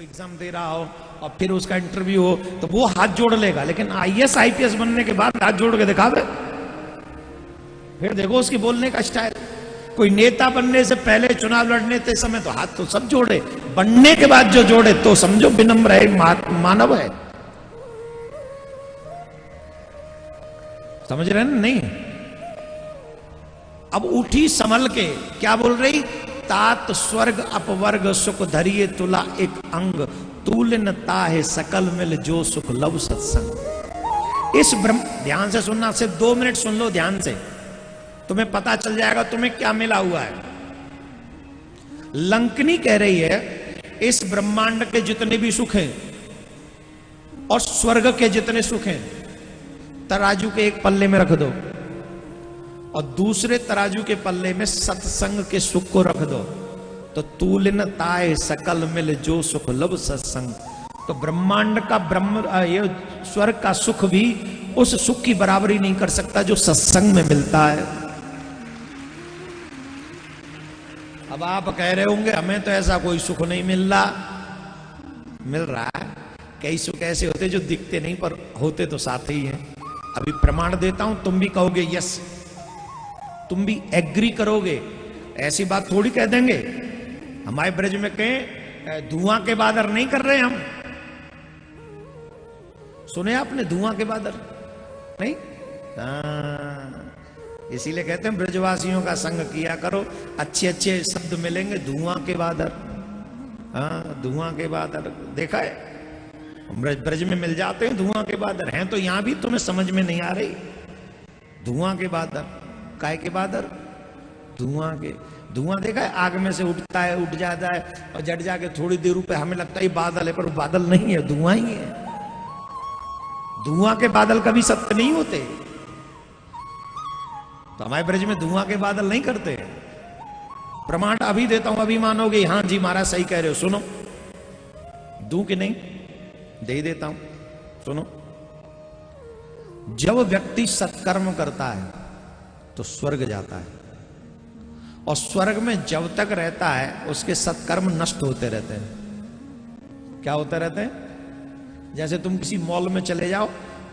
कोई एग्जाम दे रहा हो और फिर उसका इंटरव्यू हो तो वो हाथ जोड़ लेगा, लेकिन आईएएस आईपीएस बनने के बाद हाथ जोड़ के दिखावे, फिर देखो उसकी बोलने का स्टाइल। कोई नेता बनने से पहले, चुनाव लड़ने के समय तो हाथ तो सब जोड़े, बनने के बाद जो जोड़े तो समझो विनम्र है, मानव है। समझ रहे हैं नहीं? अब उठी संभल के क्या बोल रही, तात स्वर्ग अपवर्ग सुख धरिए तुला एक अंग, तूलिन ताहे सकल मिल जो सुख लव सत्संग। इस ब्रह्म, ध्यान से सुनना, सिर्फ 2 मिनट सुन लो ध्यान से, तुम्हें पता चल जाएगा तुम्हें क्या मिला हुआ है। लंकनी कह रही है इस ब्रह्मांड के जितने भी सुख हैं और स्वर्ग के जितने सुख हैं, तराजू के एक पल्ले में रख दो और दूसरे तराजू के पल्ले में सत्संग के सुख को रख दो, तो तूलिन ताए सकल मिल जो सुख लब सत्संग। तो ब्रह्मांड का ये स्वर्ग का सुख भी उस सुख की बराबरी नहीं कर सकता जो सत्संग में मिलता है। अब आप कह रहे होंगे हमें तो ऐसा कोई सुख नहीं मिल रहा। मिल रहा है। कई सुख ऐसे होते जो दिखते नहीं पर होते तो साथ ही हैं। अभी प्रमाण देता हूं, तुम भी कहोगे यस, तुम भी एग्री करोगे। ऐसी बात थोड़ी कह देंगे। हमारे ब्रज में कहें धुआं के बादल नहीं कर रहे हम। सुने आपने धुआं के बादल? नहीं। इसीलिए कहते हैं ब्रजवासियों का संग किया करो, अच्छे अच्छे शब्द मिलेंगे। धुआं के बादल, धुआं के बादल देखा है, ब्रज में मिल जाते हैं धुआं के बादल। हैं तो यहां भी, तुम्हें समझ में नहीं आ रही। धुआं के बादल, काय के बादल? धुआं के। धुआं देखा है, आग में से उठता है, उठ जाता है और जट जाके थोड़ी देर पे हमें लगता है बादल है, पर बादल नहीं है, धुआं ही है। धुआं के बादल कभी सत्य नहीं होते। तो हमारे ब्रज में धुआं के बादल नहीं करते। प्रमाण अभी देता हूं, अभी मानोगे हां जी महाराज सही कह रहे हो। सुनो, दूं कि नहीं? दे ही देता हूं, सुनो। जब व्यक्ति सत्कर्म करता है तो स्वर्ग जाता है, और स्वर्ग में जब तक रहता है उसके सत्कर्म नष्ट होते रहते हैं। क्या होते रहते हैं? जैसे तुम किसी मॉल में चले जाओ,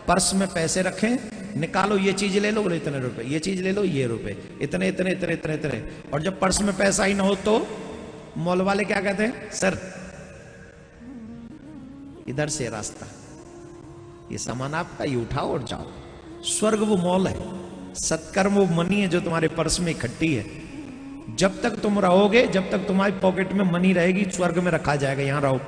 पर्स में पैसे रखें, निकालो, ये चीज ले लो, बोले इतने रुपए, ये चीज ले लो, ये रुपए, इतने इतने इतने इतने इतने, और जब पर्स में पैसा ही ना हो तो मॉल वाले क्या कहते हैं? सर इधर से रास्ता, ये सामान आपका, ये उठाओ और जाओ। स्वर्ग वो मॉल है, सत्कर्म वो मनी है जो तुम्हारे पर्स में इकट्ठी है। जब तक तुम रहोगे, जब तक तुम्हारी पॉकेट में मनी रहेगी, स्वर्ग में रखा जाएगा, यहां रहो।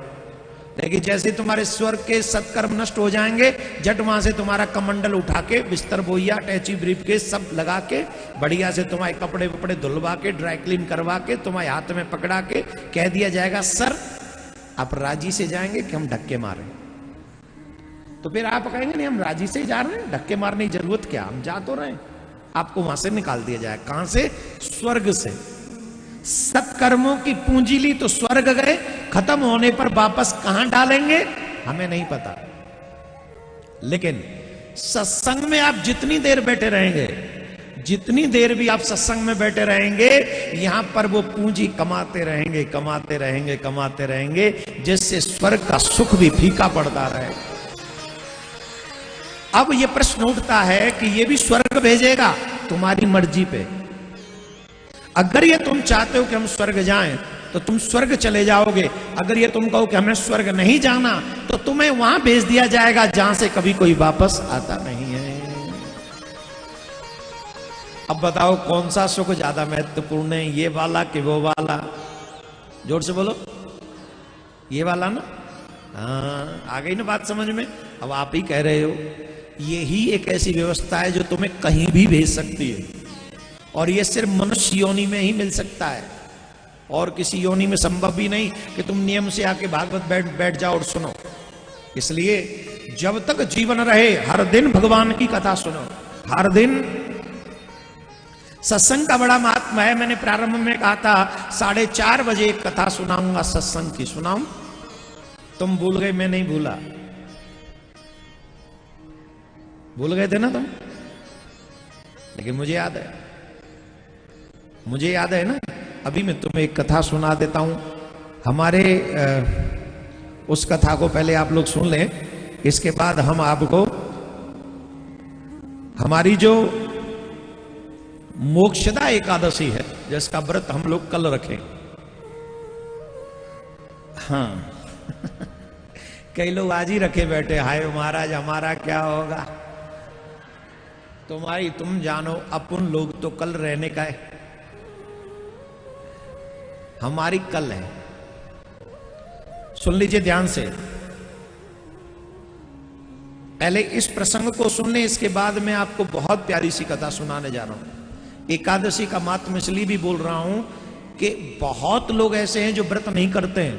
लेकिन जैसे तुम्हारे स्वर्ग के सत्कर्म नष्ट हो जाएंगे, जट वहां से तुम्हारा कमंडल उठा के, बिस्तर बोइया, टैची, ब्रीफ के सब लगा के, बढ़िया से तुम्हारे कपड़े वपड़े धुलवा के, ड्राई क्लीन करवा के, तुम्हारे हाथ में पकड़ा के कह दिया जाएगा सर आप राजी से जाएंगे कि हम धक्के मारें? तो फिर आप कहेंगे नहीं हम राजी से ही जा रहे हैं, धक्के मारने की जरूरत क्या, हम जा तो रहे हैं। आपको वहां से निकाल दिया जाए। कहां से? स्वर्ग से। सत्कर्मों की पूंजी ली तो स्वर्ग गए, खत्म होने पर वापस कहां डालेंगे हमें नहीं पता। लेकिन सत्संग में आप जितनी देर बैठे रहेंगे, जितनी देर भी आप सत्संग में बैठे रहेंगे, यहां पर वो पूंजी कमाते रहेंगे, कमाते रहेंगे, कमाते रहेंगे, जिससे स्वर्ग का सुख भी फीका पड़ता रहे। अब ये प्रश्न उठता है कि ये भी स्वर्ग भेजेगा? तुम्हारी मर्जी पे। अगर ये तुम चाहते हो कि हम स्वर्ग जाएं तो तुम स्वर्ग चले जाओगे। अगर ये तुम कहो कि हमें स्वर्ग नहीं जाना तो तुम्हें वहां भेज दिया जाएगा जहां से कभी कोई वापस आता नहीं है। अब बताओ कौन सा सुख ज्यादा महत्वपूर्ण है, ये वाला कि वो वाला? जोर से बोलो। ये वाला ना? हाँ, आ गई ना बात समझ में? अब आप ही कह रहे हो। यही एक ऐसी व्यवस्था है जो तुम्हें कहीं भी भेज सकती है, और ये सिर्फ मनुष्य योनि में ही मिल सकता है, और किसी योनि में संभव भी नहीं कि तुम नियम से आके भागवत बैठ जाओ और सुनो। इसलिए जब तक जीवन रहे हर दिन भगवान की कथा सुनो, हर दिन। सत्संग का बड़ा महात्मा है। मैंने प्रारंभ में कहा था 4:30 बजे एक कथा सुनाऊंगा सत्संग की। सुनाऊं? तुम भूल गए, मैं नहीं भूला। भूल गए थे ना तुम, लेकिन मुझे याद है, मुझे याद है ना। अभी मैं तुम्हें एक कथा सुना देता हूं। हमारे उस कथा को पहले आप लोग सुन लें, इसके बाद हम आपको हमारी जो मोक्षदा एकादशी है जिसका व्रत हम लोग कल रखें। हाँ कई लोग आज ही रखे बैठे, हाय महाराज हमारा क्या होगा। तुम जानो, अपन लोग तो कल रहने का है, हमारी कल है। सुन लीजिए ध्यान से, पहले इस प्रसंग को सुनने, इसके बाद मैं आपको बहुत प्यारी सी कथा सुनाने जा रहा हूं। एकादशी का मात्म इसलिए भी बोल रहा हूं कि बहुत लोग ऐसे हैं जो व्रत नहीं करते हैं,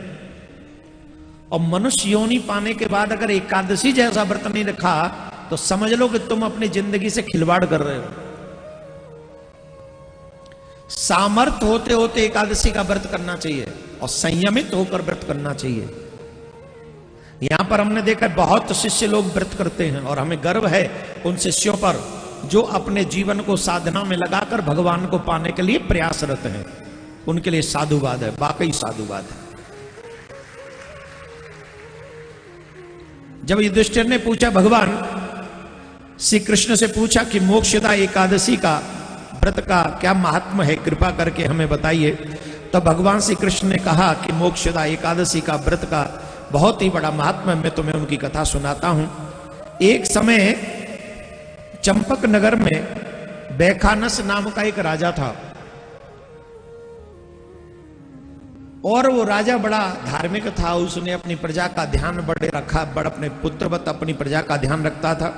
और मनुष्य योनि पाने के बाद अगर एकादशी जैसा व्रत नहीं रखा तो समझ लो कि तुम अपनी जिंदगी से खिलवाड़ कर रहे हो। सामर्थ्य होते होते एकादशी का व्रत करना चाहिए और संयमित होकर व्रत करना चाहिए। यहां पर हमने देखा बहुत शिष्य लोग व्रत करते हैं और हमें गर्व है उन शिष्यों पर जो अपने जीवन को साधना में लगाकर भगवान को पाने के लिए प्रयासरत हैं। उनके लिए साधुवाद है, वाकई साधुवाद है। जब युधिष्ठिर ने पूछा, भगवान श्री कृष्ण से पूछा कि मोक्षदा एकादशी का व्रत का क्या महात्म है, कृपा करके हमें बताइए। तो भगवान श्री कृष्ण ने कहा कि मोक्षदा एकादशी का व्रत का बहुत ही बड़ा महात्मा है। मैं तुम्हें उनकी कथा सुनाता हूं। एक समय चंपक नगर में बैखानस नाम का एक राजा था, और वो राजा बड़ा धार्मिक था। उसने अपनी प्रजा का ध्यान बड़े रखा, बड़ा अपने पुत्रवत अपनी प्रजा का ध्यान रखता था,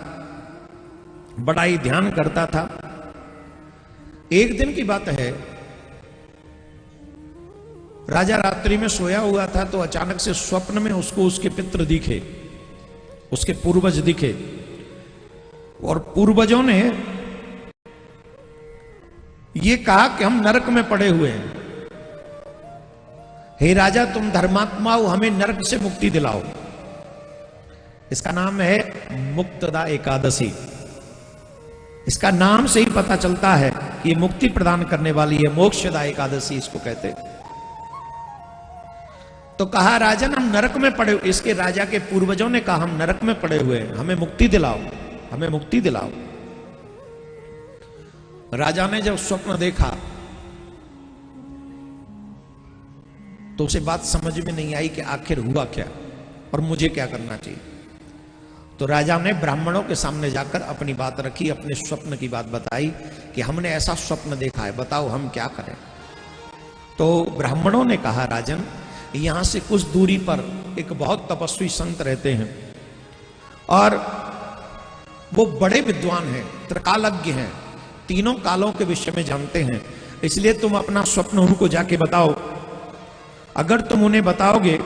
बड़ा ही ध्यान करता था। एक दिन की बात है, राजा रात्रि में सोया हुआ था तो अचानक से स्वप्न में उसको उसके पितृ दिखे, उसके पूर्वज दिखे, और पूर्वजों ने ये कहा कि हम नरक में पड़े हुए हैं, हे राजा तुम धर्मात्मा हो, हमें नरक से मुक्ति दिलाओ। इसका नाम है मुक्तदा एकादशी। इसका नाम से ही पता चलता है कि ये मुक्ति प्रदान करने वाली है, मोक्षदा एकादशी इसको कहते हैं। तो कहा राजन हम नरक में पड़े, इसके राजा के पूर्वजों ने कहा हम नरक में पड़े हुए हैं, हमें मुक्ति दिलाओ, हमें मुक्ति दिलाओ। राजा ने जब स्वप्न देखा तो उसे बात समझ में नहीं आई कि आखिर हुआ क्या और मुझे क्या करना चाहिए। तो राजा ने ब्राह्मणों के सामने जाकर अपनी बात रखी, अपने स्वप्न की बात बताई कि हमने ऐसा स्वप्न देखा है, बताओ हम क्या करें। तो ब्राह्मणों ने कहा राजन यहां से कुछ दूरी पर एक बहुत तपस्वी संत रहते हैं और वो बड़े विद्वान हैं, त्रिकालज्ञ हैं, तीनों कालों के विषय में जानते हैं। इसलिए तुम अपना स्वप्न उनको जाके बताओ। अगर तुम उन्हें बताओगे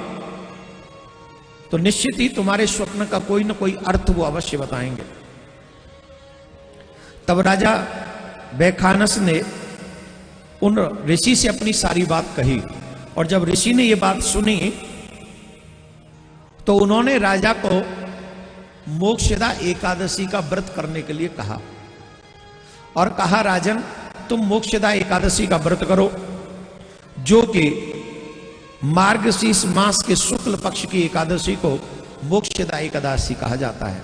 तो निश्चित ही तुम्हारे स्वप्न का कोई ना कोई अर्थ वो अवश्य बताएंगे। तब राजा बैखानस ने उन ऋषि से अपनी सारी बात कही, और जब ऋषि ने ये बात सुनी तो उन्होंने राजा को मोक्षदा एकादशी का व्रत करने के लिए कहा और कहा राजन तुम मोक्षदा एकादशी का व्रत करो, जो कि मार्गशीर्ष मास के शुक्ल पक्ष की एकादशी को मोक्षदा एकादशी कहा जाता है।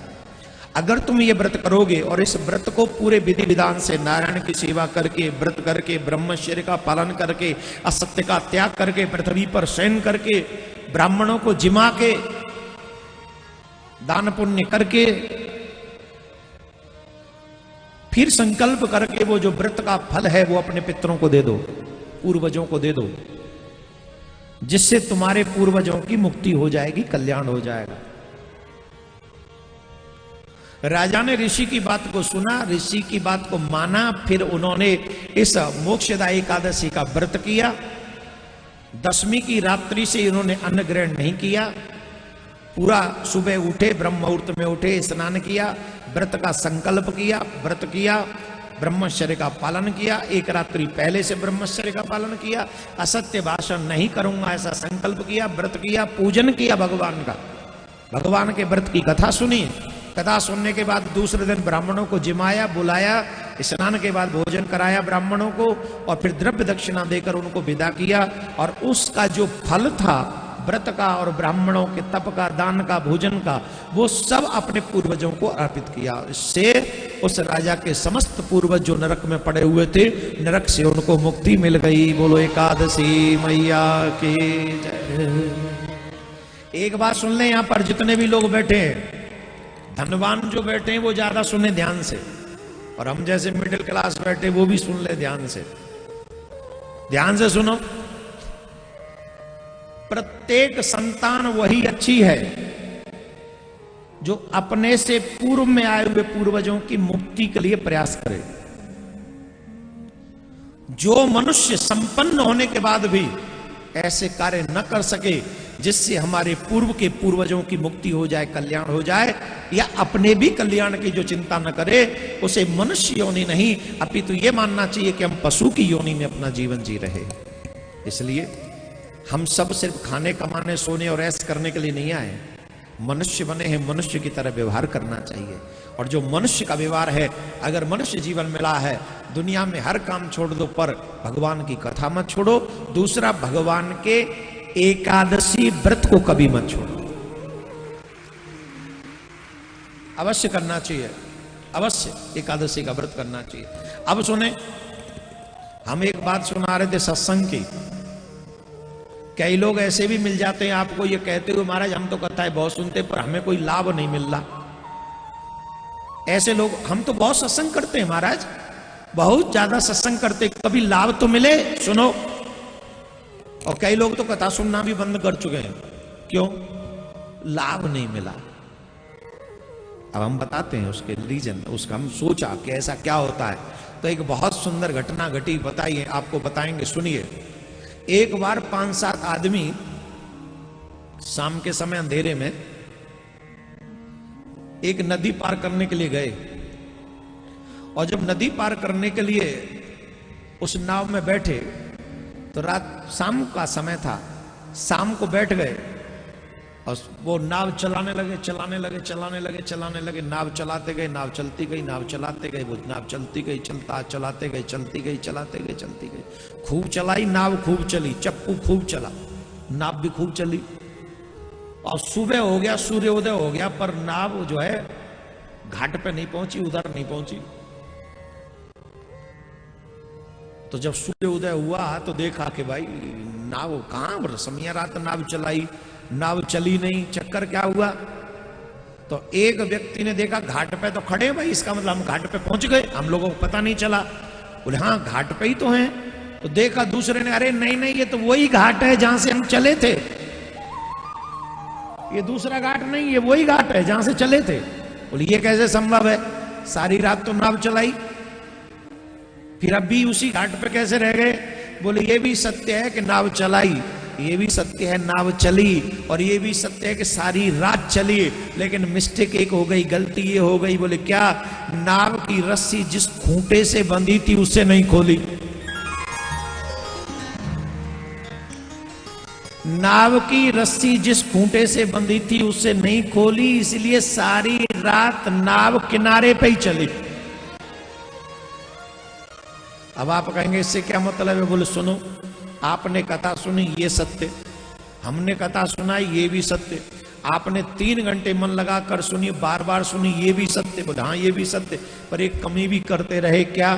अगर तुम ये व्रत करोगे और इस व्रत को पूरे विधि विधान से नारायण की सेवा करके, व्रत करके, ब्रह्मचर्य का पालन करके, असत्य का त्याग करके, पृथ्वी पर शयन करके, ब्राह्मणों को जिमा के, दान पुण्य करके, फिर संकल्प करके वो जो व्रत का फल है वो अपने पितरों को दे दो, पूर्वजों को दे दो, जिससे तुम्हारे पूर्वजों की मुक्ति हो जाएगी, कल्याण हो जाएगा। राजा ने ऋषि की बात को सुना, ऋषि की बात को माना, फिर उन्होंने इस मोक्षदा एकादशी का व्रत किया। दशमी की रात्रि से इन्होंने अन्न ग्रहण नहीं किया, पूरा सुबह उठे, ब्रह्म मुहूर्त में उठे, स्नान किया, व्रत का संकल्प किया, व्रत किया, ब्रह्मचर्य का पालन किया, एक रात्रि पहले से ब्रह्मचर्य का पालन किया, असत्य भाषण नहीं करूंगा ऐसा संकल्प किया, व्रत किया, पूजन किया भगवान का, भगवान के व्रत की कथा सुनी। कथा सुनने के बाद दूसरे दिन ब्राह्मणों को जिमाया, बुलाया, स्नान के बाद भोजन कराया ब्राह्मणों को, और फिर द्रव्य दक्षिणा देकर उनको विदा किया। और उसका जो फल था व्रत का और ब्राह्मणों के तप का, दान का, भोजन का, वो सब अपने पूर्वजों को अर्पित किया। इससे उस राजा के समस्त पूर्वज जो नरक में पड़े हुए थे, नरक से उनको मुक्ति मिल गई। बोलो एकादशी मैया की जय। एक बात सुन लें, यहां पर जितने भी लोग बैठे हैं, धनवान जो बैठे हैं वो ज्यादा सुने ध्यान से, और हम जैसे मिडिल क्लास बैठे वो भी सुन ले ध्यान से। ध्यान से सुनो, प्रत्येक संतान वही अच्छी है जो अपने से पूर्व में आए हुए पूर्वजों की मुक्ति के लिए प्रयास करे। जो मनुष्य संपन्न होने के बाद भी ऐसे कार्य न कर सके जिससे हमारे पूर्व के पूर्वजों की मुक्ति हो जाए, कल्याण हो जाए, या अपने भी कल्याण की जो चिंता न करे, उसे मनुष्य योनि नहीं अपितु ये मानना चाहिए कि हम पशु की योनि में अपना जीवन जी रहे। इसलिए हम सब सिर्फ खाने, कमाने, सोने और ऐश करने के लिए नहीं आए। मनुष्य बने हैं, मनुष्य की तरह व्यवहार करना चाहिए। और जो मनुष्य का व्यवहार है, अगर मनुष्य जीवन मिला है, दुनिया में हर काम छोड़ दो पर भगवान की कथा मत छोड़ो। दूसरा, भगवान के एकादशी व्रत को कभी मत छोड़ो, अवश्य करना चाहिए, अवश्य एकादशी का व्रत करना चाहिए। अब सुने, हम एक बात सुना रहे थे सत्संग की। कई लोग ऐसे भी मिल जाते हैं आपको ये कहते हुए, महाराज हम तो कथाएं बहुत सुनते पर हमें कोई लाभ नहीं मिल रहा। ऐसे लोग, हम तो बहुत सत्संग करते हैं महाराज, बहुत ज्यादा सत्संग करते, कभी लाभ तो मिले। सुनो, और कई लोग तो कथा सुनना भी बंद कर चुके हैं। क्यों? लाभ नहीं मिला। अब हम बताते हैं उसके रीजन, उसका हम सोचा कि ऐसा क्या होता है। तो एक बहुत सुंदर घटना घटी, बताइए, आपको बताएंगे, सुनिए। एक बार 5-7 आदमी शाम के समय अंधेरे में एक नदी पार करने के लिए गए, और जब नदी पार करने के लिए उस नाव में बैठे तो शाम का समय था, शाम को बैठ गए और वो नाव चलाने लगे, चलाने लगे, चलाने लगे, चलाने लगे। नाव चलाते गए, नाव चलती गई, नाव चलाते गए, वो नाव चलती गई, चलाते गए, चलती गई, चलाते गए, चलती गई। खूब चलाई नाव, खूब चली, चप्पू खूब चला, नाव भी खूब चली। और सुबह हो गया, सूर्योदय हो गया, पर नाव जो है घाट पे नहीं पहुंची, उधर नहीं पहुंची। तो जब सूर्योदय हुआ तो देखा कि भाई नाव कहां, समिया रात नाव चलाई, नाव चली नहीं, चक्कर क्या हुआ। तो एक व्यक्ति ने देखा घाट पे तो खड़े भाई, इसका मतलब हम घाट पे पहुंच गए, हम लोगों को पता नहीं चला। बोले हाँ घाट पे ही तो हैं। तो देखा दूसरे ने, अरे नहीं नहीं, ये तो वही घाट है जहां से हम चले थे, ये दूसरा घाट नहीं, ये वही घाट है जहां से चले थे। बोले ये कैसे संभव है, सारी रात तो नाव चलाई, फिर अब भी उसी घाट पे कैसे रह गए। बोले ये भी सत्य है कि नाव चलाई, ये भी सत्य है नाव चली, और ये भी सत्य है कि सारी रात चली, लेकिन मिस्टेक एक हो गई, गलती ये हो गई। बोले क्या? नाव की रस्सी जिस खूंटे से बंधी थी उससे नहीं खोली। नाव की रस्सी जिस खूंटे से बंधी थी उससे नहीं खोली, इसलिए सारी रात नाव किनारे पे ही चली। अब आप कहेंगे इससे क्या मतलब है? बोले सुनो, आपने कथा सुनी ये सत्य, हमने कथा सुनाई ये भी सत्य, आपने 3 घंटे मन लगा कर सुनी, बार बार सुनी, ये भी सत्य। बोले हाँ ये भी सत्य, पर एक कमी भी करते रहे। क्या?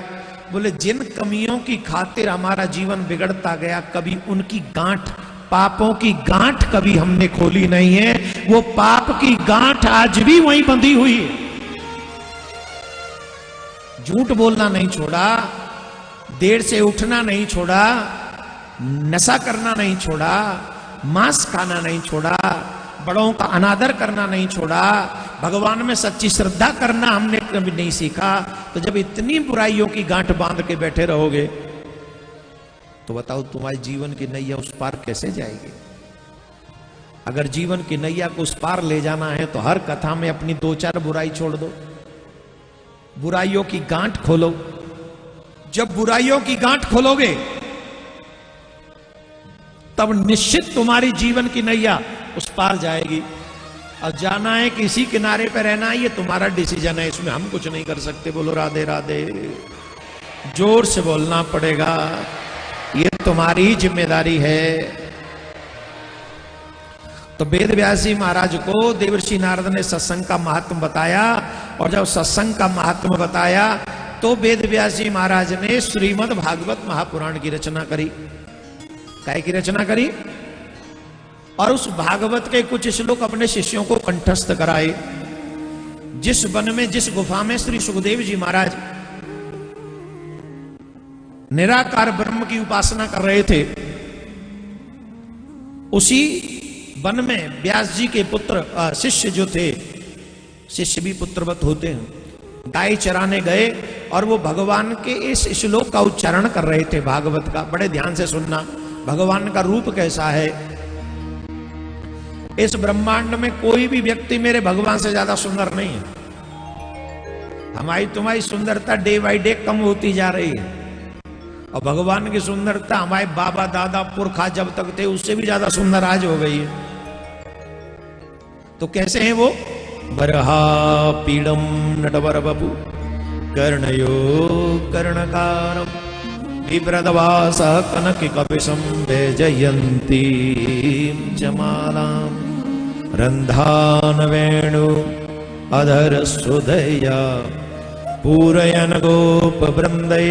बोले जिन कमियों की खातिर हमारा जीवन बिगड़ता गया, कभी उनकी गांठ, पापों की गांठ कभी हमने खोली नहीं है। वो पाप की गांठ आज भी वहीं बंधी हुई है। झूठ बोलना नहीं छोड़ा, देर से उठना नहीं छोड़ा, नशा करना नहीं छोड़ा, मांस खाना नहीं छोड़ा, बड़ों का अनादर करना नहीं छोड़ा, भगवान में सच्ची श्रद्धा करना हमने कभी नहीं सीखा। तो जब इतनी बुराइयों की गांठ बांध के बैठे रहोगे तो बताओ तुम्हारे जीवन की नैया उस पार कैसे जाएगी? अगर जीवन की नैया को उस पार ले जाना है तो हर कथा में अपनी 2-4 बुराई छोड़ दो, बुराइयों की गांठ खोलो। जब बुराइयों की गांठ खोलोगे तब निश्चित तुम्हारी जीवन की नैया उस पार जाएगी। और जाना है किसी किनारे पे रहना है, ये तुम्हारा डिसीजन है, इसमें हम कुछ नहीं कर सकते। बोलो राधे राधे, जोर से बोलना पड़ेगा, ये तुम्हारी जिम्मेदारी है। तो वेद व्यास जी महाराज को देवर्षि नारद ने सत्संग का महात्म बताया, और जब सत्संग का महात्म बताया तो वेद व्यास जी महाराज ने श्रीमद् भागवत महापुराण की रचना करी। काय की रचना करी? और उस भागवत के कुछ श्लोक अपने शिष्यों को कंठस्थ कराए। जिस वन में, जिस गुफा में श्री सुखदेव जी महाराज निराकार ब्रह्म की उपासना कर रहे थे, उसी वन में व्यास जी के पुत्र शिष्य जो थे, शिष्य भी पुत्रवत होते हैं, गाय चराने गए और वो भगवान के इस श्लोक का उच्चारण कर रहे थे भागवत का। बड़े ध्यान से सुनना, भगवान का रूप कैसा है। इस ब्रह्मांड में कोई भी व्यक्ति मेरे भगवान से ज्यादा सुंदर नहीं है। हमारी तुम्हारी सुंदरता डे बाई डे कम होती जा रही है, और भगवान की सुंदरता हमारे बाबा दादा पुरखा जब तक थे उससे भी ज्यादा सुंदर आज हो गई है। तो कैसे हैं वो? बरहा पीड़म नटवर बपु कर्णयो कर्णकारम विप्रदवास कनक कपिशं वैजयन्ती जमालाम रंधान वेणु अधर सुदया पूरयन गोप वृंदे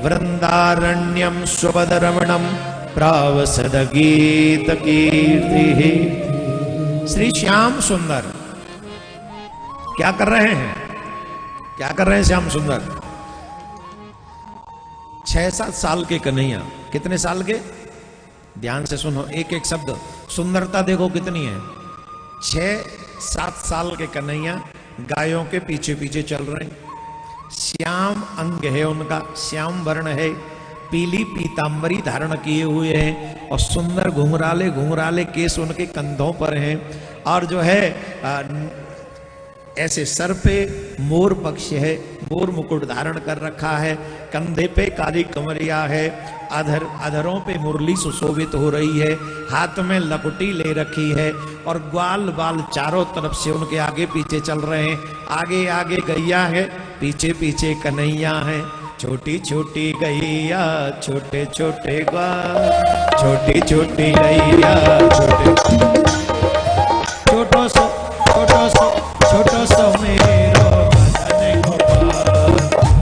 वृंदारण्यम स्वपदरमणम प्रावसद गीत कीर्ति। श्री श्याम सुंदर क्या कर रहे हैं? क्या कर रहे हैं श्याम सुंदर? 6-7 साल के कन्हैया। कितने साल के? ध्यान से सुनो, एक एक शब्द। सुंदरता देखो कितनी है। 6-7 साल के कन्हैया गायों के पीछे पीछे चल रहे हैं। श्याम अंग है उनका, श्याम वर्ण है, पीली पीतांबरी धारण किए हुए हैं, और सुंदर घुंघराले घुंघराले केस उनके कंधों पर हैं, और जो है ऐसे सर पे मोर पक्ष है, मोर मुकुट धारण कर रखा है, कंधे पे काली कमरिया है, अधरों पे मुरली सुशोभित हो रही है, हाथ में लकुटी ले रखी है, और ग्वाल बाल चारों तरफ से उनके आगे पीछे चल रहे हैं। आगे आगे गैया है, पीछे पीछे कन्हैया है। छोटी छोटी गैया छोटे छोटे ग्वाल, छोटी छोटी गैया छोटे छोटो सो छोटो सो छोटो सो मेरो भजन गोपाल,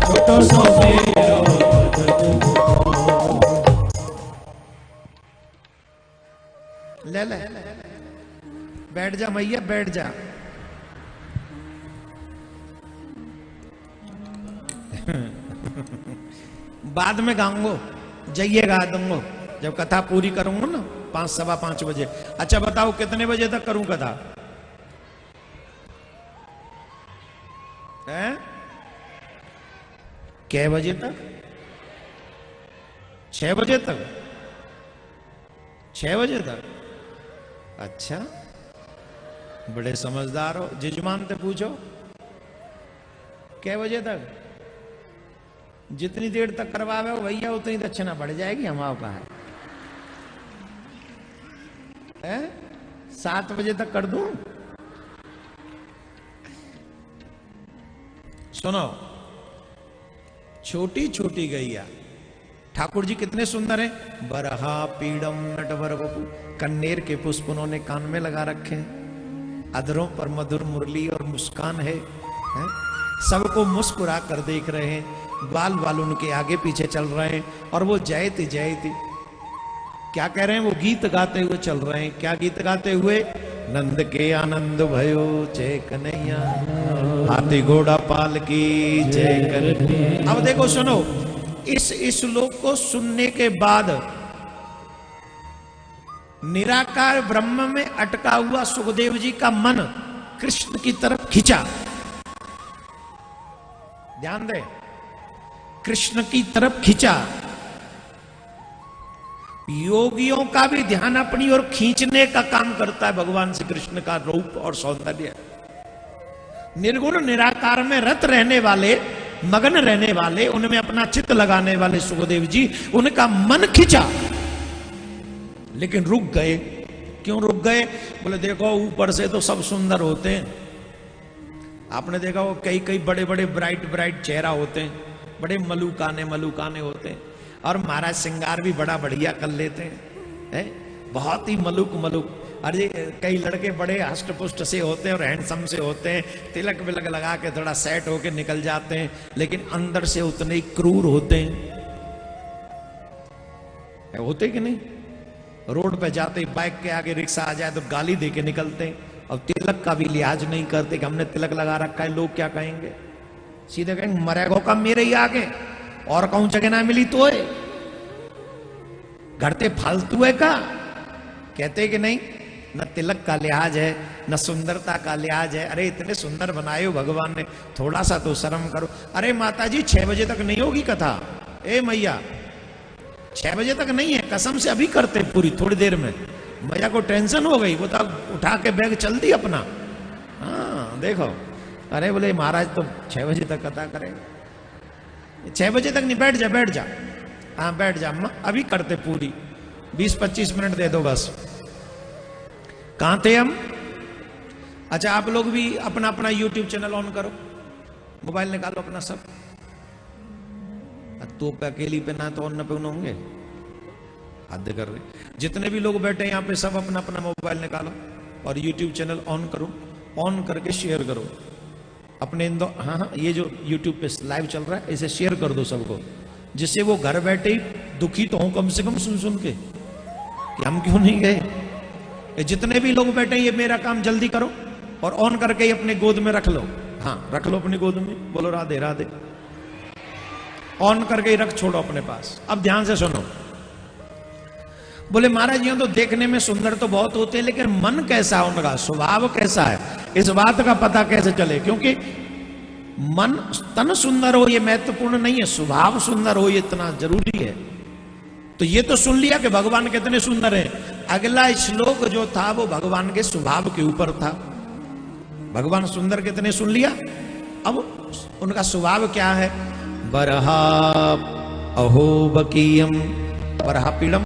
छोटो सो मेरो भजन गोपाल। ले ले बैठ जा मैया, बैठ जा। बाद में गाऊंगो, जाइए गा दूंगो जब कथा पूरी करूंगा ना, 5-5:15 बजे। अच्छा बताओ कितने बजे तक करूं कथा? हैं? कै बजे तक? 6 बजे तक? 6 बजे तक? अच्छा, बड़े समझदार हो। जजमान से पूछो कै बजे तक? जितनी देर तक करवावे हो भैया उतनी दक्षिणा बढ़ जाएगी हमारे पास है। 7 बजे तक कर दूं? सुनो, छोटी छोटी गैया, ठाकुर जी कितने सुंदर हैं। बरहा पीड़म नटवर बपू, कन्नेर के पुष्प उन्होंने कान में लगा रखे हैं, अधरों पर मधुर मुरली और मुस्कान है? सबको मुस्कुरा कर देख रहे हैं, बाल बाल उनके आगे पीछे चल रहे हैं, और वो जयति जयति क्या कह रहे हैं? वो गीत गाते हुए चल रहे हैं। क्या गीत गाते हुए? नंद के आनंद भयो जय कन्हैया, हाथी घोड़ा पाल की जय कन्हैया। अब देखो सुनो, इस श्लोक को सुनने के बाद निराकार ब्रह्म में अटका हुआ सुखदेव जी का मन कृष्ण की तरफ खिंचा। ध्यान दे, कृष्ण की तरफ खिंचा। योगियों का भी ध्यान अपनी ओर खींचने का काम करता है भगवान श्री कृष्ण का रूप और सौंदर्य। निर्गुण निराकार में रत रहने वाले, मगन रहने वाले, उनमें अपना चित्त लगाने वाले सुखदेव जी, उनका मन खिंचा, लेकिन रुक गए। क्यों रुक गए? बोले देखो ऊपर से तो सब सुंदर होते हैं, आपने देखा वो कई कई बड़े बड़े ब्राइट ब्राइट चेहरा होते हैं, बड़े मलुकाने मलुकाने होते हैं, और महाराज श्रृंगार भी बड़ा बढ़िया कर लेते हैं, बहुत ही मलुक मलुक। अरे कई लड़के बड़े हष्ट पुष्ट से होते हैं और हैंडसम से होते हैं, तिलक विलक लगा के थोड़ा सेट होके निकल जाते हैं, लेकिन अंदर से उतने ही क्रूर होते हैं। होते कि नहीं? रोड पे जाते ही बाइक के आगे रिक्शा आ जाए तो गाली दे के निकलते हैं, और तिलक का भी लिहाज नहीं करते कि हमने तिलक लगा रखा है, लोग क्या कहेंगे। सीधे कहेंगे मरेगो का मेरे ही आगे, और कौन जगह ना मिली तो है, घरते फालतू है का। कहते कि नहीं, न तिलक का लिहाज है न सुंदरता का लिहाज है। अरे इतने सुंदर बनाए हो भगवान ने, थोड़ा सा तो शर्म करो। अरे माता जी 6 बजे तक नहीं होगी कथा। ए मैया 6 बजे तक नहीं है, कसम से अभी करते पूरी थोड़ी देर में। मैया को टेंशन हो गई, वो तो उठा के बैग चल दी अपना। हाँ देखो, अरे बोले महाराज तो 6 बजे तक कथा करेंगे। 6 बजे तक नहीं, बैठ जा बैठ जा। हाँ बैठ जा अम्मा, अभी करते पूरी, 20-25 मिनट दे दो बस। कहां थे हम? अच्छा आप लोग भी अपना अपना YouTube चैनल ऑन करो, मोबाइल निकालो अपना सब। तो पे अकेली पे ना तो ऑन न पे होंगे, हद कर रहे। जितने भी लोग बैठे यहाँ पे सब अपना अपना मोबाइल निकालो और YouTube चैनल ऑन करो, ऑन करके शेयर करो अपने हाँ हाँ, ये जो YouTube पे लाइव चल रहा है इसे शेयर कर दो सबको, जिससे वो घर बैठे ही दुखी तो हो कम से कम सुन सुन के कि हम क्यों नहीं गए। जितने भी लोग बैठे ये मेरा काम जल्दी करो और ऑन करके ही अपने गोद में रख लो। हाँ रख लो अपनी गोद में, बोलो राधे राधे। ऑन करके ही रख छोड़ो अपने पास। अब ध्यान से सुनो। बोले महाराज ये तो देखने में सुंदर तो बहुत होते हैं, लेकिन मन कैसा है उनका, स्वभाव कैसा है, इस बात का पता कैसे चले? क्योंकि मन तन सुंदर हो ये महत्वपूर्ण नहीं है, स्वभाव सुंदर हो ये इतना जरूरी है। तो ये तो सुन लिया कि भगवान कितने सुंदर हैं। अगला श्लोक जो था वो भगवान के स्वभाव के ऊपर था। भगवान सुंदर कितने सुन लिया, अब उनका स्वभाव क्या है। बरहा अहोबकीयम, बरहा पीड़म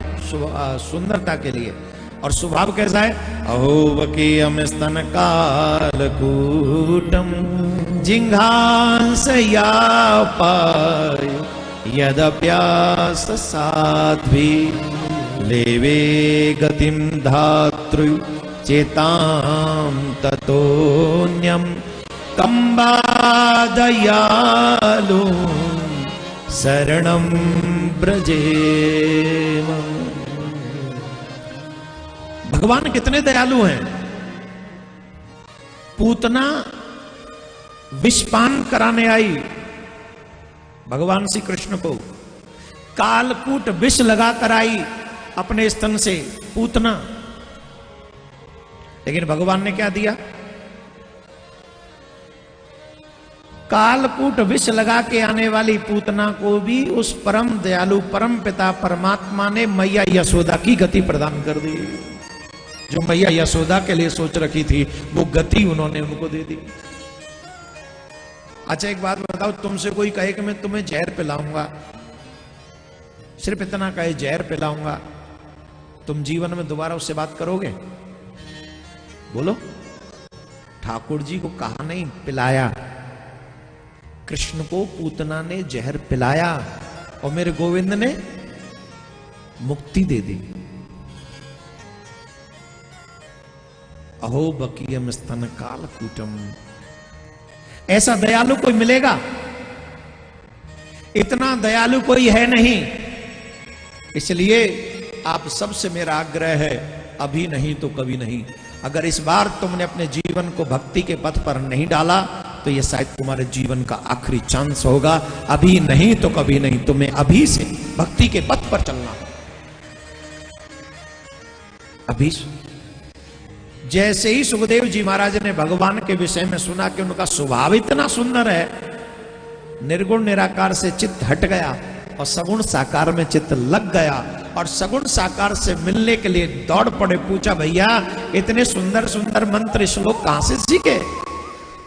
सुंदरता के लिए, और स्वभाव कैसा है। अहोबकीयम स्तन कालकूटम जिंघांसया पाय यदप्यास साध्वी लेवे गतिम धातृ चेतां ततोन्यम कंबादयालु शरणं ब्रजेम। भगवान कितने दयालु हैं। पूतना विषपान कराने आई भगवान श्री कृष्ण को, कालकूट विष लगा कर आई अपने स्तन से पूतना, लेकिन भगवान ने क्या दिया। कालकूट विष लगा के आने वाली पूतना को भी उस परम दयालु परम पिता परमात्मा ने मैया यशोदा की गति प्रदान कर दी। जो मैया यशोदा के लिए सोच रखी थी वो गति उन्होंने उनको दे दी। अच्छा एक बात बताओ, तुमसे कोई कहे कि मैं तुम्हें जहर पिलाऊंगा, सिर्फ इतना कहे जहर पिलाऊंगा, तुम जीवन में दोबारा उससे बात करोगे? बोलो। ठाकुर जी को कहा नहीं पिलाया, कृष्ण को पूतना ने जहर पिलाया और मेरे गोविंद ने मुक्ति दे दी। अहो बकीयम स्तन कालकूटम, ऐसा दयालु कोई मिलेगा? इतना दयालु कोई है नहीं। इसलिए आप सबसे मेरा आग्रह है, अभी नहीं तो कभी नहीं। अगर इस बार तुमने अपने जीवन को भक्ति के पथ पर नहीं डाला तो यह शायद तुम्हारे जीवन का आखिरी चांस होगा। अभी नहीं तो कभी नहीं, तुम्हें अभी से भक्ति के पथ पर चलना। अभी जैसे ही सुखदेव जी महाराज ने भगवान के विषय में सुना कि उनका स्वभाव इतना सुंदर है, निर्गुण निराकार से चित्त हट गया और सगुण साकार में चित्त लग गया और सगुण साकार से मिलने के लिए दौड़ पड़े। पूछा भैया इतने सुंदर सुंदर मंत्र श्लोक कहां से सीखे?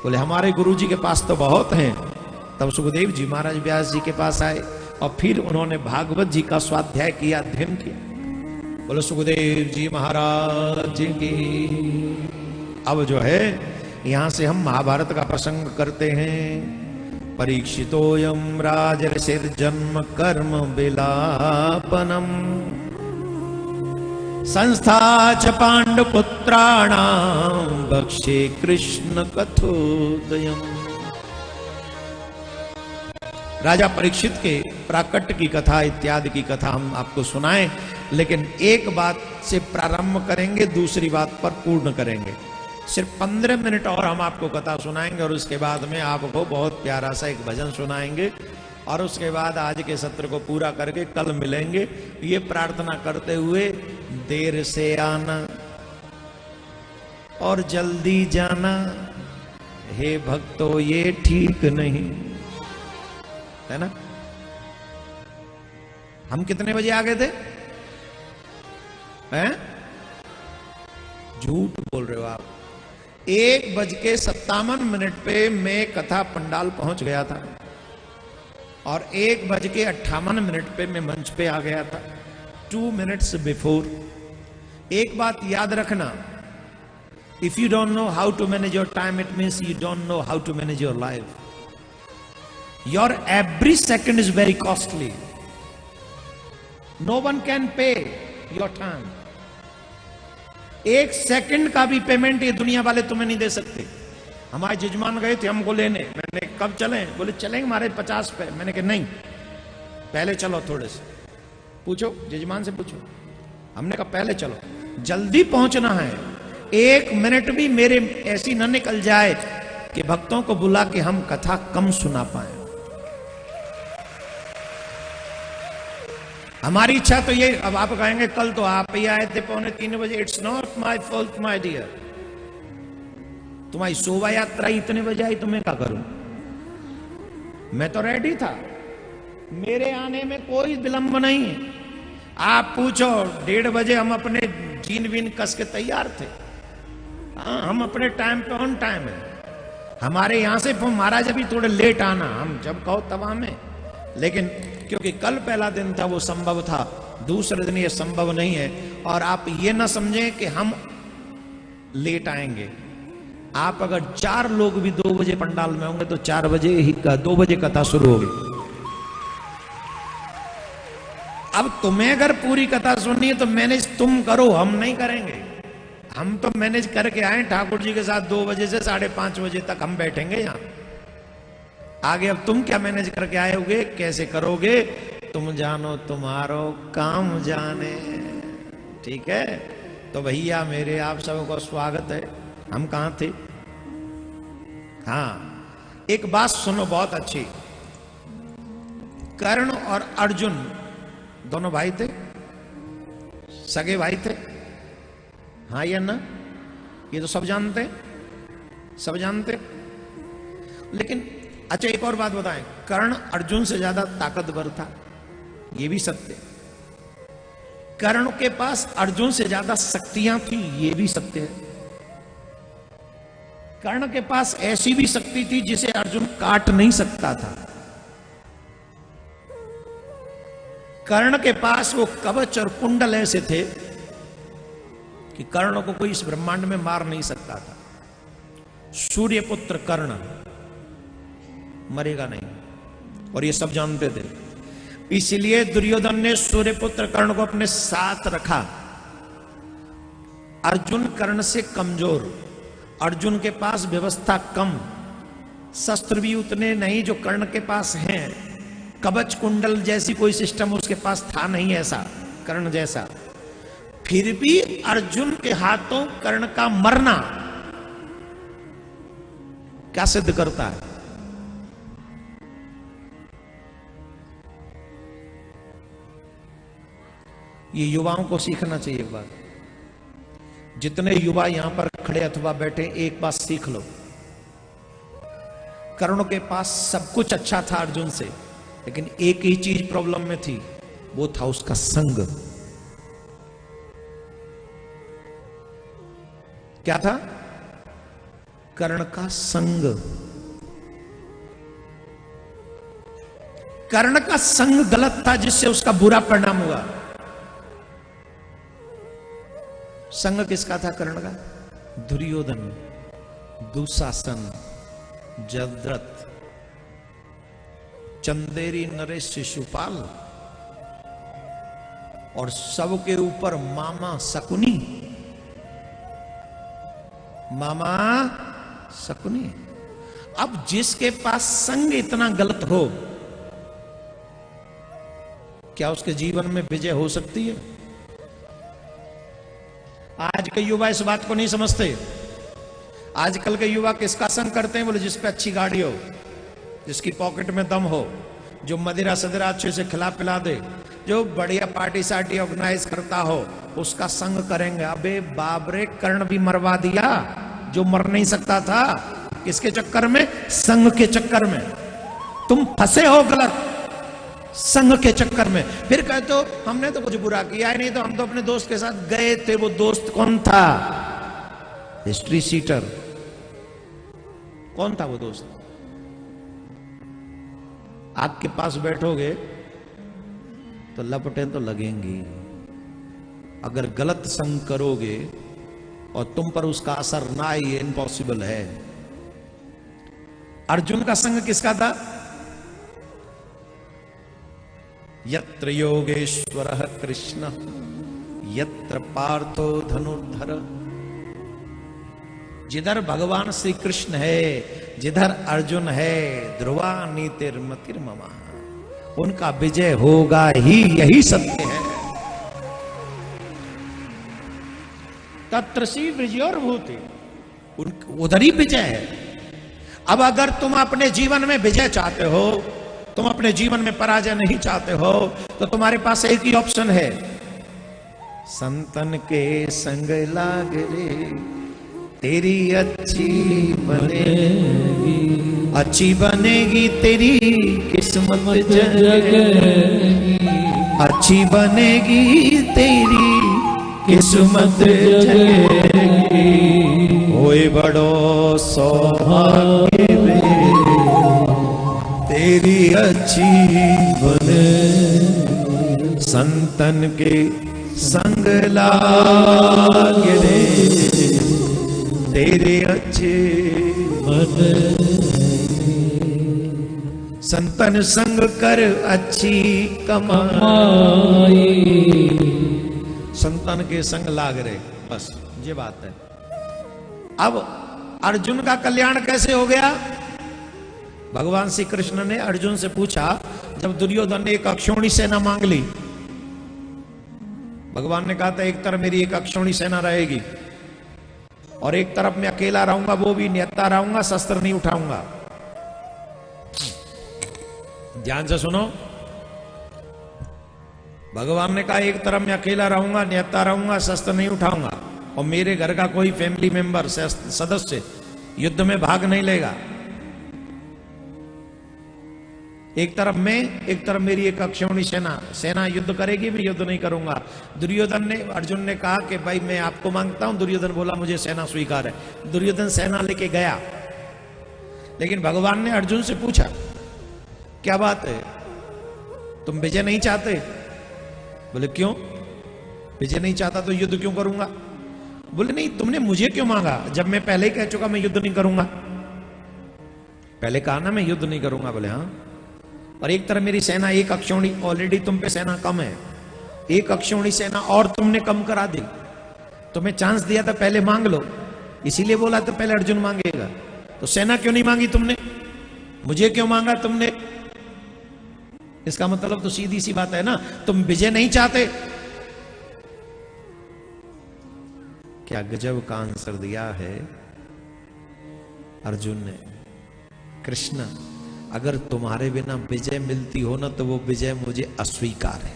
बोले हमारे गुरु जी के पास तो बहुत हैं। तब सुखदेव जी महाराज व्यास जी के पास आए और फिर उन्होंने भागवत जी का स्वाध्याय किया, अध्ययन किया। बोलो सुखदेव जी महाराज की। अब जो है यहां से हम महाभारत का प्रसंग करते हैं। परीक्षितोयम राजर्षिर्जन्म कर्म विलापनम संस्था च पांडुपुत्राणाम बक्षे कृष्ण कथोदयम। राजा परीक्षित के प्राकट्य की कथा इत्यादि की कथा हम आपको सुनाएं, लेकिन एक बात से प्रारंभ करेंगे, दूसरी बात पर पूर्ण करेंगे। सिर्फ 15 मिनट और हम आपको कथा सुनाएंगे और उसके बाद में आपको बहुत प्यारा सा एक भजन सुनाएंगे और उसके बाद आज के सत्र को पूरा करके कल मिलेंगे, ये प्रार्थना करते हुए देर से आना और जल्दी जाना हे भक्तों ये ठीक नहीं है ना। हम कितने बजे आ गए थे? हैं? झूठ बोल रहे हो आप। 1:57 पे मैं कथा पंडाल पहुंच गया था और 1:58 पे मैं मंच पे आ गया था, 2 minutes बिफोर। एक बात याद रखना, if you don't know how to manage your time, it means you don't know how to manage your life. Your every second is very costly. No one can pay your time. 1 second का भी payment ये दुनिया वाले तुम्हें नहीं दे सकते। हमारे जजमान गए थे हमको लेने, मैंने कब चलें? बोले चलेंगे हमारे 50 पे। मैंने कहा नहीं, पहले चलो, थोड़े से पूछो, जजमान से पूछो। हमने कहा पहले चलो, जल्दी पहुंचना है। 1 मिनट भी मेरे ऐसी न निकल जाए कि भक्तों को बुला के हम कथा कम सुना पाए। हमारी इच्छा तो ये, अब आप कहेंगे कल तो आप ही आए थे 2:45 बजे। It's not my fault my dear. तुम्हारी शोभा यात्रा इतने बजे आई तो मैं क्या करूं? मैं तो रेडी था, मेरे आने में कोई विलंब नहीं है। आप पूछो 1:30 बजे हम अपने जीन बीन कस के तैयार थे। हाँ, हम अपने टाइम पे ऑन टाइम है। हमारे यहां से महाराज अभी थोड़े लेट आना, हम जब कहो तब हमें, लेकिन क्योंकि कल पहला दिन था वो संभव था, दूसरे दिन ये संभव नहीं है। और आप ये ना समझें कि हम लेट आएंगे। आप अगर 4 लोग भी 2 बजे पंडाल में होंगे तो 4 बजे ही 2 बजे कथा शुरू होगी। अब तुम्हें अगर पूरी कथा सुननी है तो मैनेज तुम करो, हम नहीं करेंगे। हम तो मैनेज करके आए ठाकुर जी के साथ 2 बजे से 5:30 बजे तक हम बैठेंगे यहां। आगे अब तुम क्या मैनेज करके आए होगे, कैसे करोगे, तुम जानो, तुम्हारो काम जाने। ठीक है, तो भैया मेरे आप सबको स्वागत है। हम कहां थे? हाँ, एक बात सुनो बहुत अच्छी। कर्ण और अर्जुन दोनों भाई थे, सगे भाई थे, हाँ या ना? ये तो सब जानते, सब जानते। लेकिन अच्छा एक और बात बताएं, कर्ण अर्जुन से ज्यादा ताकतवर था, ये भी सत्य। कर्ण के पास अर्जुन से ज्यादा शक्तियां थी, ये भी सत्य है। कर्ण के पास ऐसी भी शक्ति थी जिसे अर्जुन काट नहीं सकता था। कर्ण के पास वो कवच और कुंडल ऐसे थे कि कर्ण को कोई इस ब्रह्मांड में मार नहीं सकता था। सूर्यपुत्र कर्ण मरेगा नहीं, और ये सब जानते थे। इसलिए दुर्योधन ने सूर्यपुत्र कर्ण को अपने साथ रखा। अर्जुन कर्ण से कमजोर, अर्जुन के पास व्यवस्था कम, शस्त्र भी उतने नहीं जो कर्ण के पास हैं, कवच कुंडल जैसी कोई सिस्टम उसके पास था नहीं ऐसा कर्ण जैसा। फिर भी अर्जुन के हाथों कर्ण का मरना क्या सिद्ध करता है? ये युवाओं को सीखना चाहिए। एक बात, जितने युवा यहां पर खड़े अथवा बैठे, एक बात सीख लो। कर्ण के पास सब कुछ अच्छा था अर्जुन से, लेकिन एक ही चीज प्रॉब्लम में थी, वो था उसका संग। क्या था? कर्ण का संग। कर्ण का संग गलत था, जिससे उसका बुरा परिणाम हुआ। संग किसका था कर्ण का? दुर्योधन, दुशासन, जयद्रथ, चंदेरी, नरेश, शिशुपाल और सबके ऊपर मामा शकुनी, मामा शकुनी। अब जिसके पास संग इतना गलत हो, क्या उसके जीवन में विजय हो सकती है? आज के युवा इस बात को नहीं समझते। आजकल के युवा किसका संग करते हैं? बोले जिस पे अच्छी गाड़ी हो, जिसकी पॉकेट में दम हो, जो मदिरा सदिरा अच्छे से खिला पिला दे, जो बढ़िया पार्टी सार्टी ऑर्गेनाइज करता हो, उसका संग करेंगे। अबे बाबरे, कर्ण भी मरवा दिया जो मर नहीं सकता था। किसके चक्कर में? संग के चक्कर में। तुम फंसे हो गलत संग के चक्कर में। फिर कहते हो हमने तो कुछ बुरा किया ही नहीं, तो हम तो अपने दोस्त के साथ गए थे। वो दोस्त कौन था? History sheeter. कौन था वो दोस्त? आपके पास बैठोगे तो लपटें तो लगेंगी। अगर गलत संग करोगे और तुम पर उसका असर ना आए, ये इम्पॉसिबल है। अर्जुन का संग किसका था? यत्र योगेश्वरः कृष्ण यत्र पार्थो धनुर्धर। जिधर भगवान श्री कृष्ण है, जिधर अर्जुन है, ध्रुवा नीतिर्मतिर्ममा, उनका विजय होगा ही, यही सत्य है। तत्र सी विजयोर्भूति, उधर ही विजय है। अब अगर तुम अपने जीवन में विजय चाहते हो, तुम अपने जीवन में पराजय नहीं चाहते हो, तो तुम्हारे पास एक ही ऑप्शन है। संतन के संग लाग रे, तेरी अच्छी बनेगी, अच्छी बनेगी तेरी किस्मत जगेगी, अच्छी बनेगी तेरी किस्मत जगेगी। होए बड़ो सौभाग्य में तेरी अच्छी बने, संतन के संग लाग रे, तेरे अच्छे बने। संतन संग कर अच्छी कमाई, संतन के संग लाग रहे, बस ये बात है। अब अर्जुन का कल्याण कैसे हो गया? भगवान श्री कृष्ण ने अर्जुन से पूछा, जब दुर्योधन ने एक अक्षौणी सेना मांग ली, भगवान ने कहा था एक तरफ मेरी एक अक्षौणी सेना रहेगी और एक तरफ मैं अकेला रहूंगा, वो भी निहत्था रहूंगा, शस्त्र नहीं उठाऊंगा। ध्यान से सुनो, भगवान ने कहा एक तरफ मैं अकेला रहूंगा, निहत्था रहूंगा, शस्त्र नहीं उठाऊंगा, और मेरे घर का कोई फैमिली मेंबर सदस्य युद्ध में भाग नहीं लेगा। एक तरफ मैं, एक तरफ मेरी एक अक्षौणी सेना युद्ध करेगी, मैं युद्ध नहीं करूंगा। दुर्योधन ने, अर्जुन ने कहा कि भाई मैं आपको मांगता हूं। दुर्योधन बोला मुझे सेना स्वीकार है। दुर्योधन सेना लेके गया, लेकिन भगवान ने अर्जुन से पूछा क्या बात है, तुम विजय नहीं चाहते? बोले क्यों? विजय नहीं चाहता तो युद्ध क्यों करूंगा? बोले नहीं, तुमने मुझे क्यों मांगा जब मैं पहले ही कह चुका मैं युद्ध नहीं करूंगा? पहले कहा ना मैं युद्ध नहीं करूंगा। बोले हाँ, और एक तरफ मेरी सेना एक अक्षौणी, ऑलरेडी तुम पे सेना कम है, एक अक्षौणी सेना और तुमने कम करा दी। तुम्हें चांस दिया था पहले मांग लो, इसीलिए बोला था पहले अर्जुन मांगेगा। तो सेना क्यों नहीं मांगी तुमने? मुझे क्यों मांगा तुमने? इसका मतलब तो सीधी सी बात है ना, तुम विजय नहीं चाहते। क्या गजब का आंसर दिया है अर्जुन ने। कृष्ण, अगर तुम्हारे बिना विजय मिलती हो ना, तो वो विजय मुझे अस्वीकार है।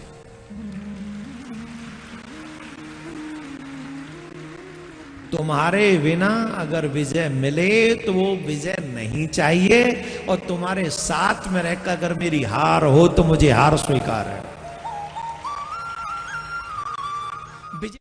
तुम्हारे बिना अगर विजय मिले तो वो विजय नहीं चाहिए, और तुम्हारे साथ में रहकर अगर मेरी हार हो तो मुझे हार स्वीकार है। विजय